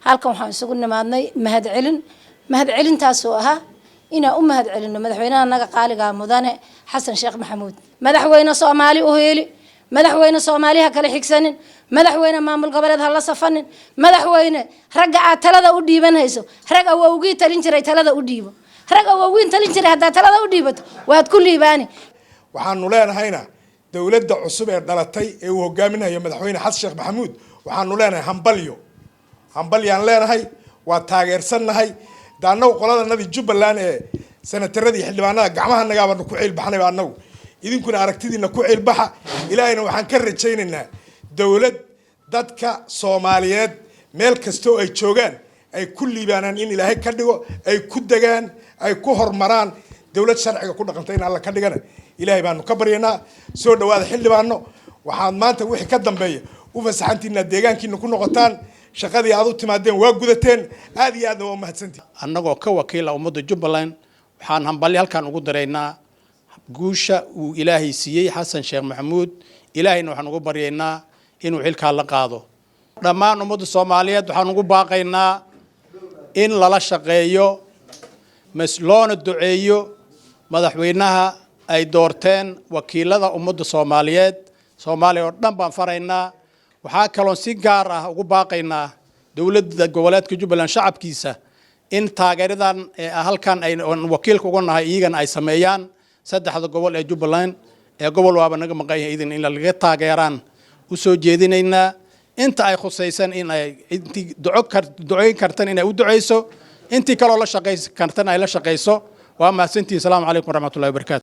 halkan waxaan isugu nimaadnay mahadcelintaasoo ahaa inaan u mahadcelino madaxweynaha naga qaaliga mudane xasan sheekh maxamuud madaxweyne Soomaali oo heeli madaxweyne Soomaaliha kala xigsanin madaxweyne maamul goboleed hala safanin madaxweyne ragga aad talada u dhiibanayso rag awowgii talin jiray talada u dhiibo rag awowgiin talin jiray hadda talada u dhiibato waad ku liibaani waxaanu leenahayna dawladda cusub ee dhalatay ee uu hogaaminayo madaxweyne xasan sheekh maxamuud waxaanu leenahay hambalyaan leenahay waa taageersanahay daanaw qoladanadii Jubbaland ee sanataradii xildhibaanada gacmaha nagaabana ku ceel baxnay baanaw idinkuna aragtidiina ku ceel baxa ilaahayna waxaan ka rajaynaynaa dawlad dadka Soomaaliyeed meel kasto ay joogaan ay ku liibaanaan in ilaahay ka dhigo ay ku dagaan ay ku hormaraan dawlad sharciga ku dhaqantay in alla ka dhigana ilaahay baanu ka baryanaa soo dhawaada xildhibaano waxaan maanta wixii ka dambeeya u fasaxantiina deegaankiina ku noqotaan shaqadii aad u timaadeen waa gudateen aad iyo aad waa mahadsantii annagoo ka wakiila ummadda Jubbaland waxaan hambali halkan ugu dareynaa guusha uu ilaahay siiyay xasan sheekh maxamuud ilaahayna waxaan ugu baryaynaa inuu xilka la qaado dhammaan ummadda Soomaaliyeed waxaan ugu baaqaynaa in lala shaqeeyo masloona duceeyo madaxweynaha ay doorteen wakiilada ummadda Soomaaliyeed Soomaaliya oo dhan baan faraynaa waxaa kaloo si gaar ah ugu baaqaynaa dawladda goboleedka Jubbaland shacabkiisa in taageeradan halkan ay wakiilka uga nahay iyagan ay sameeyaan saddexda gobol ee Jubbaland ee gobol waaba naga maqan yahay in laga taageeraan u soo jeedinaynaa inta ay khusaysan in ay intii ducoyn kartan in ay u duceyso intii kaloo la shaqeyn kartan ay la shaqeyso waa mahadsantihiin. Assalaamu calaykum waraxmatullaahi wabarakaatuh.